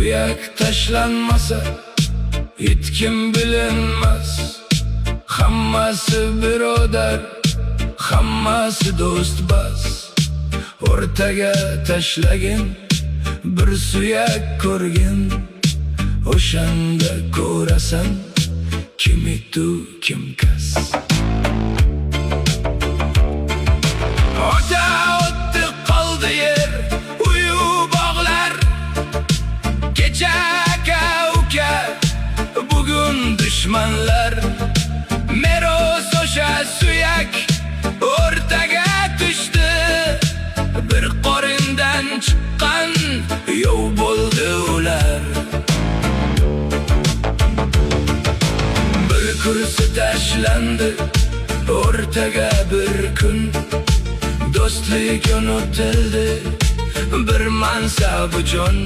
suyak tashlanmasa hech kim bilinmas. Hammasi birodar, hammasi do'st bas. O'rtaga tashlagin bir suyak ko'rgin, o'shanda ko'rasan kim itu kim kas. Ota o'tdi qoldi yer, uyu bog'lar, kecha aka uka, bugun dushmanlar. Meros o'sha suyak o'rtaga tushdi, bir qorindan chiqqan yov bo'ldi ular. Bir kursi tashlandi o'rtaga bir kun, do'stlik unutildi bir mansab uchun.